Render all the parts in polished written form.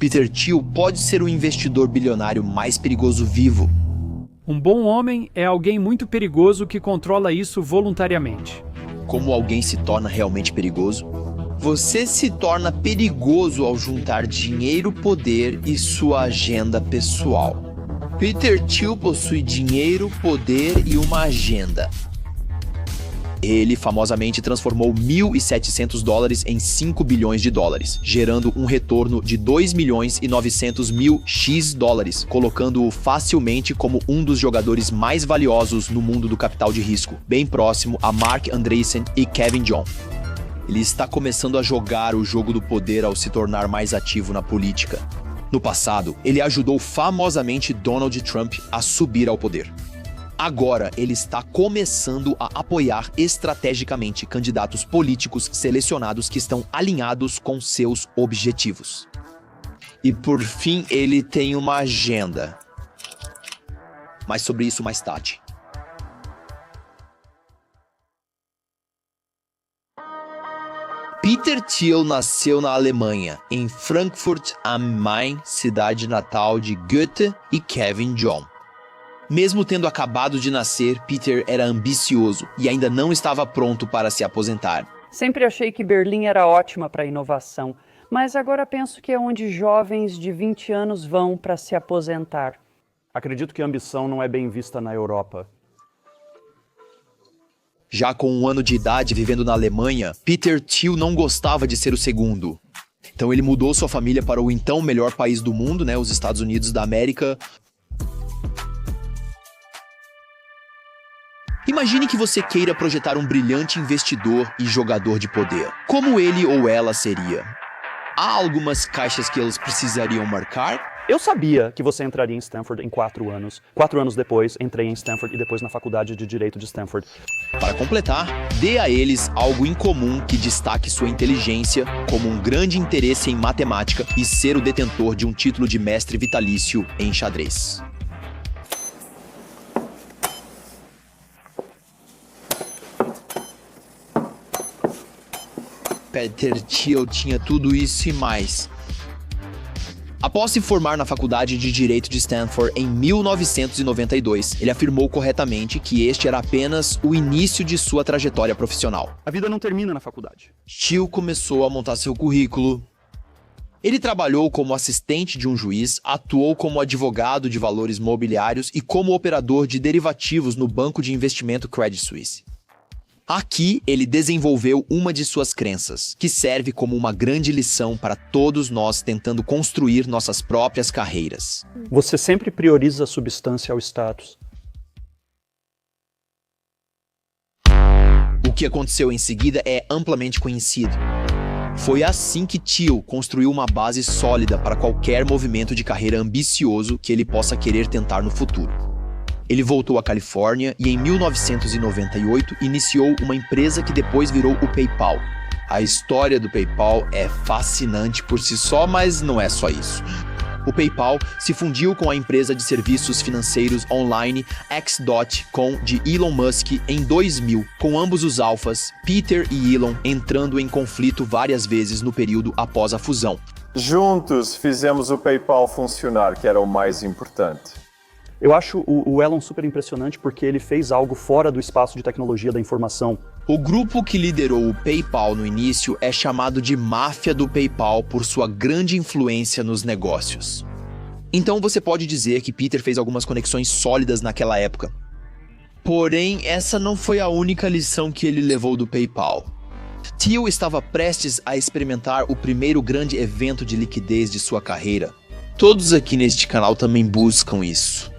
Peter Thiel pode ser o investidor bilionário mais perigoso vivo. Um bom homem é alguém muito perigoso que controla isso voluntariamente. Como alguém se torna realmente perigoso? Você se torna perigoso ao juntar dinheiro, poder e sua agenda pessoal. Peter Thiel possui dinheiro, poder e uma agenda. Ele famosamente transformou $1.700 em $5 bilhões, gerando um retorno de 2.900.000 x, colocando-o facilmente como um dos jogadores mais valiosos no mundo do capital de risco, bem próximo a Marc Andreessen e Kevin John. Ele está começando a jogar o jogo do poder ao se tornar mais ativo na política. No passado, ele ajudou famosamente Donald Trump a subir ao poder. Agora, ele está começando a apoiar estrategicamente candidatos políticos selecionados que estão alinhados com seus objetivos. E por fim, ele tem uma agenda. Mas sobre isso mais tarde. Peter Thiel nasceu na Alemanha, em Frankfurt am Main, cidade natal de Goethe e Kevin John. Mesmo tendo acabado de nascer, Peter era ambicioso e ainda não estava pronto para se aposentar. Sempre achei que Berlim era ótima para inovação, mas agora penso que é onde jovens de 20 anos vão para se aposentar. Acredito que a ambição não é bem vista na Europa. Já com 1 ano de idade vivendo na Alemanha, Peter Thiel não gostava de ser o segundo. Então ele mudou sua família para o então melhor país do mundo, os Estados Unidos da América. Imagine que você queira projetar um brilhante investidor e jogador de poder. Como ele ou ela seria? Há algumas caixas que eles precisariam marcar? Eu sabia que você entraria em Stanford em 4 anos. 4 anos depois, entrei em Stanford e depois na Faculdade de Direito de Stanford. Para completar, dê a eles algo em comum que destaque sua inteligência, como um grande interesse em matemática e ser o detentor de um título de mestre vitalício em xadrez. Peter Thiel tinha tudo isso e mais. Após se formar na Faculdade de Direito de Stanford em 1992, ele afirmou corretamente que este era apenas o início de sua trajetória profissional. A vida não termina na faculdade. Thiel começou a montar seu currículo. Ele trabalhou como assistente de um juiz, atuou como advogado de valores mobiliários e como operador de derivativos no banco de investimento Credit Suisse. Aqui, ele desenvolveu uma de suas crenças, que serve como uma grande lição para todos nós tentando construir nossas próprias carreiras. Você sempre prioriza a substância ao status. O que aconteceu em seguida é amplamente conhecido. Foi assim que Thiel construiu uma base sólida para qualquer movimento de carreira ambicioso que ele possa querer tentar no futuro. Ele voltou à Califórnia e em 1998 iniciou uma empresa que depois virou o PayPal. A história do PayPal é fascinante por si só, mas não é só isso. O PayPal se fundiu com a empresa de serviços financeiros online X.com de Elon Musk em 2000, com ambos os alfas, Peter e Elon, entrando em conflito várias vezes no período após a fusão. Juntos fizemos o PayPal funcionar, que era o mais importante. Eu acho o Elon super impressionante porque ele fez algo fora do espaço de tecnologia da informação. O grupo que liderou o PayPal no início é chamado de Máfia do PayPal por sua grande influência nos negócios. Então você pode dizer que Peter fez algumas conexões sólidas naquela época. Porém, essa não foi a única lição que ele levou do PayPal. Thiel estava prestes a experimentar o primeiro grande evento de liquidez de sua carreira. Todos aqui neste canal também buscam isso.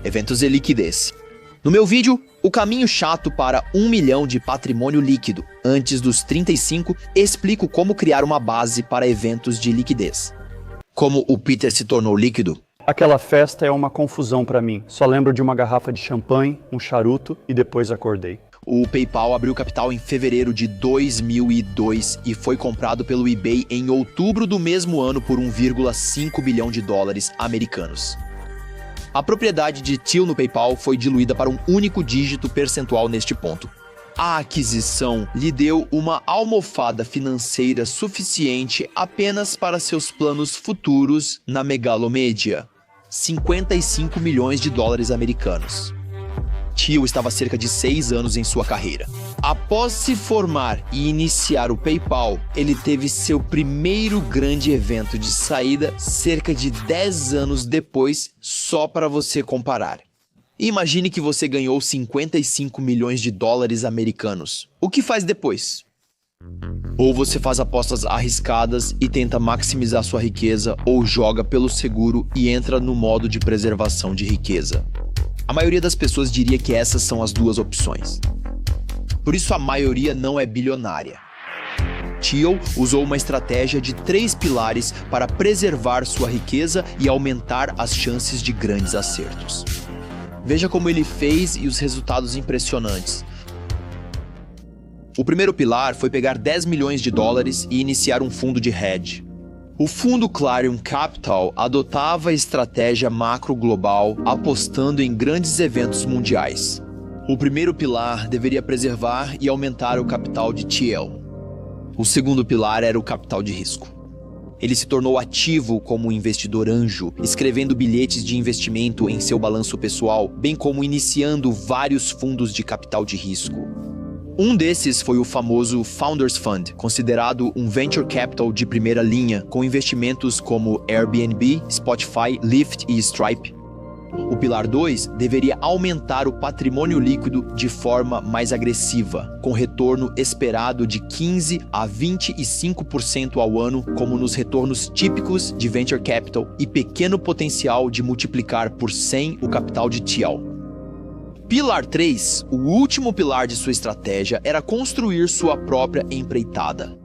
Eventos de liquidez. No meu vídeo, o caminho chato para 1 milhão de patrimônio líquido antes dos 35, explico como criar uma base para eventos de liquidez. Como o Peter se tornou líquido? Aquela festa é uma confusão para mim. Só lembro de uma garrafa de champanhe, um charuto e depois acordei. O PayPal abriu capital em fevereiro de 2002 e foi comprado pelo eBay em outubro do mesmo ano por $1,5 bilhão americanos. A propriedade de Thiel no PayPal foi diluída para um único dígito percentual neste ponto. A aquisição lhe deu uma almofada financeira suficiente apenas para seus planos futuros na Megalomedia, 55 milhões de dólares americanos. Thiel estava há cerca de 6 anos em sua carreira. Após se formar e iniciar o PayPal, ele teve seu primeiro grande evento de saída cerca de 10 anos depois, só para você comparar. Imagine que você ganhou 55 milhões de dólares americanos. O que faz depois? Ou você faz apostas arriscadas e tenta maximizar sua riqueza, ou joga pelo seguro e entra no modo de preservação de riqueza. A maioria das pessoas diria que essas são as duas opções. Por isso a maioria não é bilionária. Thiel usou uma estratégia de 3 pilares para preservar sua riqueza e aumentar as chances de grandes acertos. Veja como ele fez e os resultados impressionantes. O primeiro pilar foi pegar 10 milhões de dólares e iniciar um fundo de hedge. O fundo Clarion Capital adotava a estratégia macro global, apostando em grandes eventos mundiais. O primeiro pilar deveria preservar e aumentar o capital de Thiel. O segundo pilar era o capital de risco. Ele se tornou ativo como investidor anjo, escrevendo bilhetes de investimento em seu balanço pessoal, bem como iniciando vários fundos de capital de risco. Um desses foi o famoso Founders Fund, considerado um venture capital de primeira linha, com investimentos como Airbnb, Spotify, Lyft e Stripe. O pilar 2 deveria aumentar o patrimônio líquido de forma mais agressiva, com retorno esperado de 15% a 25% ao ano, como nos retornos típicos de venture capital, e pequeno potencial de multiplicar por 100 o capital de Thiel. Pilar 3, o último pilar de sua estratégia, era construir sua própria empreitada.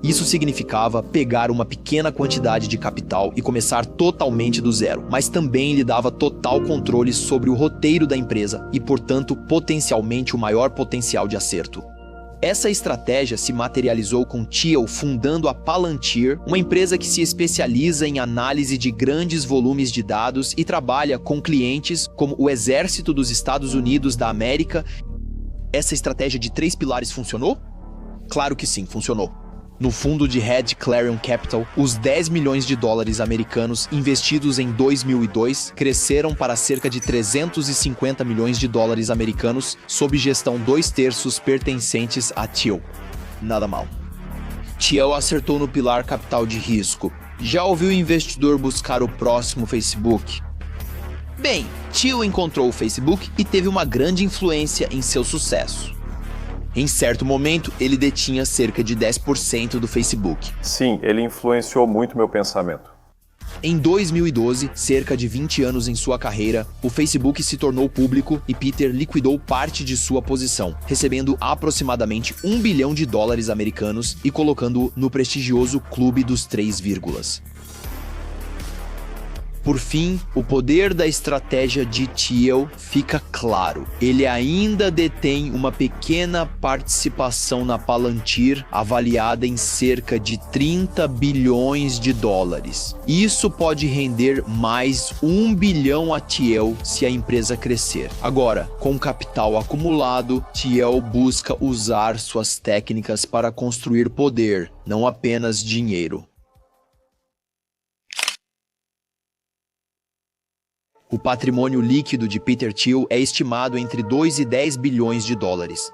Isso significava pegar uma pequena quantidade de capital e começar totalmente do zero, mas também lhe dava total controle sobre o roteiro da empresa e, portanto, potencialmente o maior potencial de acerto. Essa estratégia se materializou com Thiel fundando a Palantir, uma empresa que se especializa em análise de grandes volumes de dados e trabalha com clientes como o Exército dos Estados Unidos da América. Essa estratégia de 3 pilares funcionou? Claro que sim, funcionou. No fundo de hedge Clarion Capital, os 10 milhões de dólares americanos investidos em 2002 cresceram para cerca de 350 milhões de dólares americanos, sob gestão 2/3 pertencentes a Thiel. Nada mal. Thiel acertou no pilar capital de risco. Já ouviu o investidor buscar o próximo Facebook? Bem, Thiel encontrou o Facebook e teve uma grande influência em seu sucesso. Em certo momento, ele detinha cerca de 10% do Facebook. Sim, ele influenciou muito meu pensamento. Em 2012, cerca de 20 anos em sua carreira, o Facebook se tornou público e Peter liquidou parte de sua posição, recebendo aproximadamente 1 bilhão de dólares americanos e colocando-o no prestigioso Clube dos 3 vírgulas. Por fim, o poder da estratégia de Thiel fica claro. Ele ainda detém uma pequena participação na Palantir, avaliada em cerca de 30 bilhões de dólares. Isso pode render mais 1 bilhão a Thiel se a empresa crescer. Agora, com capital acumulado, Thiel busca usar suas técnicas para construir poder, não apenas dinheiro. O patrimônio líquido de Peter Thiel é estimado entre 2 e 10 bilhões de dólares.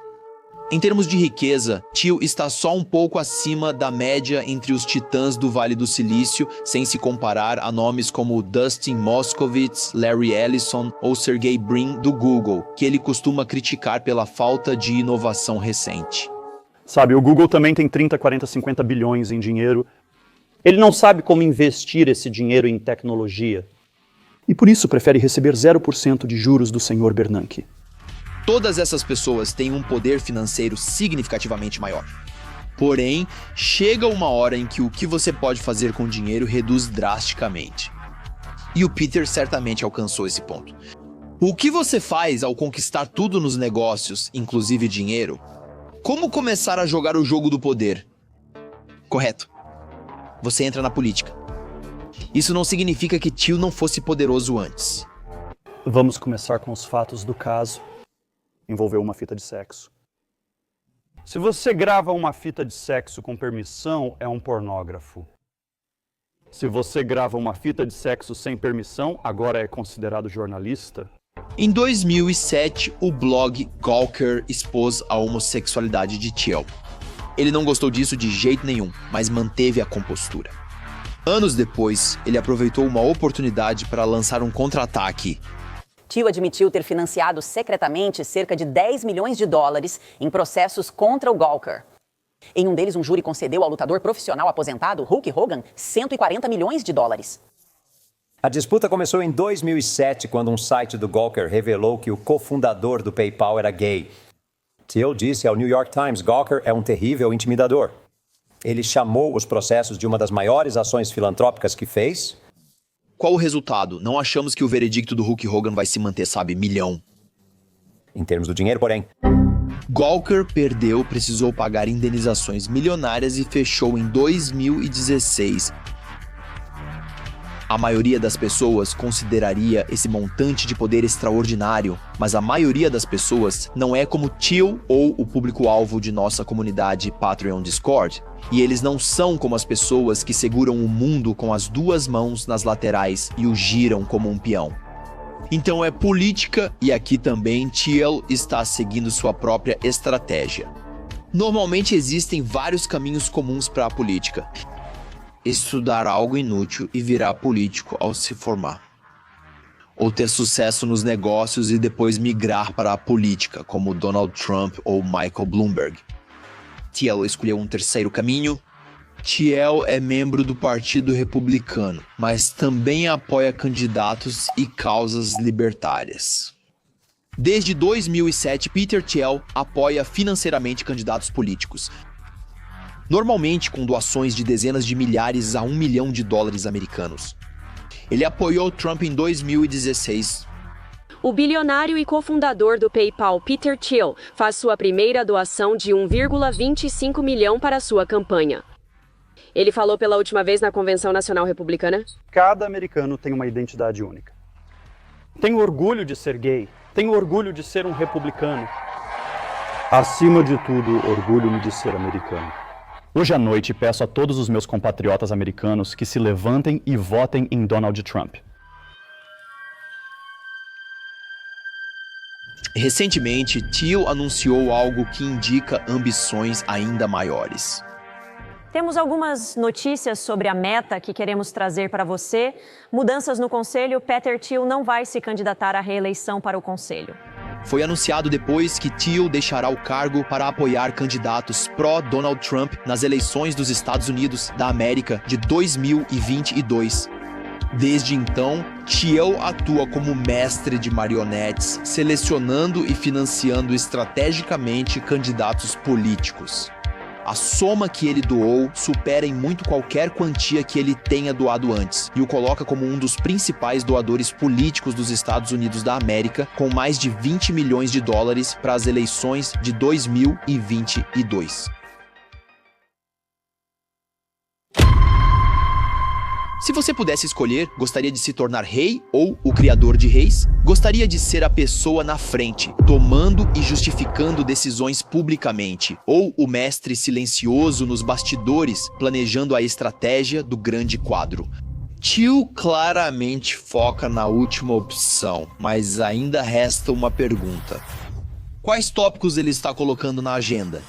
Em termos de riqueza, Thiel está só um pouco acima da média entre os titãs do Vale do Silício, sem se comparar a nomes como Dustin Moskovitz, Larry Ellison ou Sergey Brin do Google, que ele costuma criticar pela falta de inovação recente. Sabe, o Google também tem 30, 40, 50 bilhões em dinheiro. Ele não sabe como investir esse dinheiro em tecnologia. E por isso prefere receber 0% de juros do Sr. Bernanke. Todas essas pessoas têm um poder financeiro significativamente maior. Porém, chega uma hora em que o que você pode fazer com dinheiro reduz drasticamente. E o Peter certamente alcançou esse ponto. O que você faz ao conquistar tudo nos negócios, inclusive dinheiro? Como começar a jogar o jogo do poder? Correto. Você entra na política. Isso não significa que Thiel não fosse poderoso antes. Vamos começar com os fatos do caso. Envolveu uma fita de sexo. Se você grava uma fita de sexo com permissão, é um pornógrafo. Se você grava uma fita de sexo sem permissão, agora é considerado jornalista. Em 2007, o blog Gawker expôs a homossexualidade de Thiel. Ele não gostou disso de jeito nenhum, mas manteve a compostura. Anos depois, ele aproveitou uma oportunidade para lançar um contra-ataque. Thiel admitiu ter financiado secretamente cerca de 10 milhões de dólares em processos contra o Gawker. Em um deles, um júri concedeu ao lutador profissional aposentado, Hulk Hogan, 140 milhões de dólares. A disputa começou em 2007, quando um site do Gawker revelou que o cofundador do PayPal era gay. Thiel disse ao New York Times: Gawker é um terrível intimidador. Ele chamou os processos de uma das maiores ações filantrópicas que fez. Qual o resultado? Não achamos que o veredicto do Hulk Hogan vai se manter, sabe, milhão. Em termos do dinheiro, porém, Gawker perdeu, precisou pagar indenizações milionárias e fechou em 2016. A maioria das pessoas consideraria esse montante de poder extraordinário, mas a maioria das pessoas não é como Thiel ou o público-alvo de nossa comunidade Patreon Discord, e eles não são como as pessoas que seguram o mundo com as duas mãos nas laterais e o giram como um peão. Então é política, e aqui também Thiel está seguindo sua própria estratégia. Normalmente existem vários caminhos comuns para a política. Estudar algo inútil e virar político ao se formar. Ou ter sucesso nos negócios e depois migrar para a política, como Donald Trump ou Michael Bloomberg. Thiel escolheu um terceiro caminho. Thiel é membro do Partido Republicano, mas também apoia candidatos e causas libertárias. Desde 2007, Peter Thiel apoia financeiramente candidatos políticos, normalmente com doações de dezenas de milhares a $1 milhão americanos. Ele apoiou Trump em 2016. O bilionário e cofundador do PayPal, Peter Thiel, faz sua primeira doação de 1,25 milhão para sua campanha. Ele falou pela última vez na Convenção Nacional Republicana? Cada americano tem uma identidade única. Tenho orgulho de ser gay. Tenho orgulho de ser um republicano. Acima de tudo, orgulho-me de ser americano. Hoje à noite, peço a todos os meus compatriotas americanos que se levantem e votem em Donald Trump. Recentemente, Thiel anunciou algo que indica ambições ainda maiores. Temos algumas notícias sobre a meta que queremos trazer para você. Mudanças no Conselho, Peter Thiel não vai se candidatar à reeleição para o Conselho. Foi anunciado depois que Thiel deixará o cargo para apoiar candidatos pró-Donald Trump nas eleições dos Estados Unidos da América de 2022. Desde então, Thiel atua como mestre de marionetes, selecionando e financiando estrategicamente candidatos políticos. A soma que ele doou supera em muito qualquer quantia que ele tenha doado antes e o coloca como um dos principais doadores políticos dos Estados Unidos da América, com mais de $20 milhões para as eleições de 2022. Se você pudesse escolher, gostaria de se tornar rei ou o criador de reis? Gostaria de ser a pessoa na frente, tomando e justificando decisões publicamente? Ou o mestre silencioso nos bastidores, planejando a estratégia do grande quadro? Thiel claramente foca na última opção, mas ainda resta uma pergunta. Quais tópicos ele está colocando na agenda?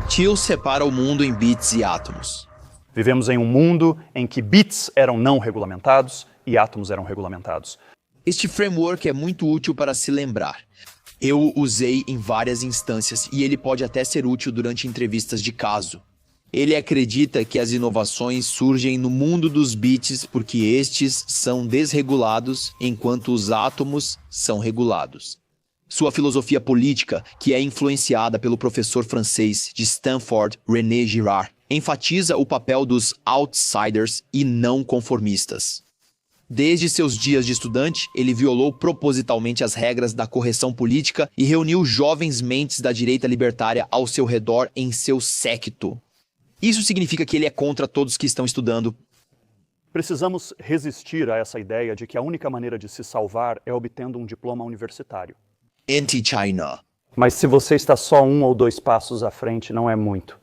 Thiel separa o mundo em bits e átomos. Vivemos em um mundo em que bits eram não regulamentados e átomos eram regulamentados. Este framework é muito útil para se lembrar. Eu o usei em várias instâncias e ele pode até ser útil durante entrevistas de caso. Ele acredita que as inovações surgem no mundo dos bits porque estes são desregulados enquanto os átomos são regulados. Sua filosofia política, que é influenciada pelo professor francês de Stanford, René Girard, enfatiza o papel dos outsiders e não conformistas. Desde seus dias de estudante, ele violou propositalmente as regras da correção política e reuniu jovens mentes da direita libertária ao seu redor em seu séquito. Isso significa que ele é contra todos que estão estudando. Precisamos resistir a essa ideia de que a única maneira de se salvar é obtendo um diploma universitário. Anti-China. Mas se você está só 1 ou 2 passos à frente, não é muito.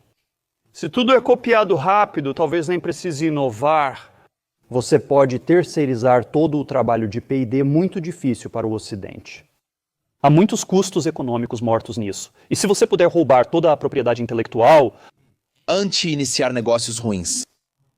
Se tudo é copiado rápido, talvez nem precise inovar. Você pode terceirizar todo o trabalho de P&D muito difícil para o Ocidente. Há muitos custos econômicos mortos nisso. E se você puder roubar toda a propriedade intelectual... Anti-iniciar negócios ruins.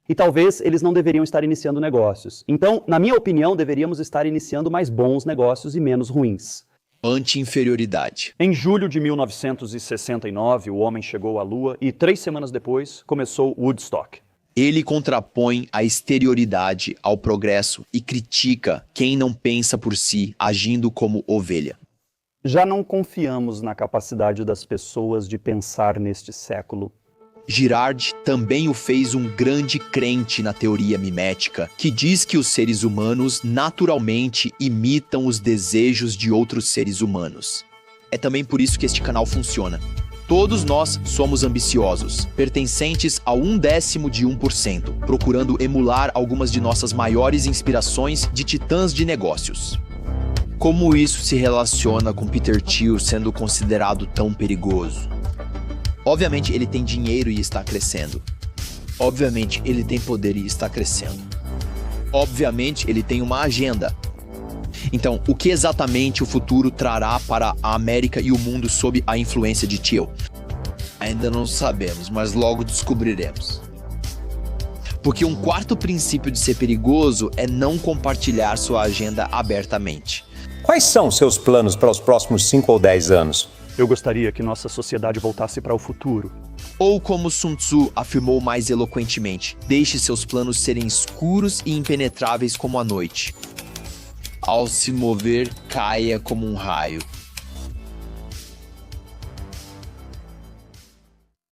E talvez eles não deveriam estar iniciando negócios. Então, na minha opinião, deveríamos estar iniciando mais bons negócios e menos ruins. Anti-inferioridade. Em julho de 1969, o homem chegou à Lua e 3 semanas depois começou Woodstock. Ele contrapõe a exterioridade ao progresso e critica quem não pensa por si, agindo como ovelha. Já não confiamos na capacidade das pessoas de pensar neste século. Girard também o fez um grande crente na teoria mimética, que diz que os seres humanos naturalmente imitam os desejos de outros seres humanos. É também por isso que este canal funciona. Todos nós somos ambiciosos, pertencentes a 0,1%, procurando emular algumas de nossas maiores inspirações de titãs de negócios. Como isso se relaciona com Peter Thiel sendo considerado tão perigoso? Obviamente ele tem dinheiro e está crescendo. Obviamente ele tem poder e está crescendo. Obviamente ele tem uma agenda. Então, o que exatamente o futuro trará para a América e o mundo sob a influência de Thiel? Ainda não sabemos, mas logo descobriremos. Porque um quarto princípio de ser perigoso é não compartilhar sua agenda abertamente. Quais são seus planos para os próximos 5 ou 10 anos? Eu gostaria que nossa sociedade voltasse para o futuro. Ou como Sun Tzu afirmou mais eloquentemente, deixe seus planos serem escuros e impenetráveis como a noite. Ao se mover, caia como um raio.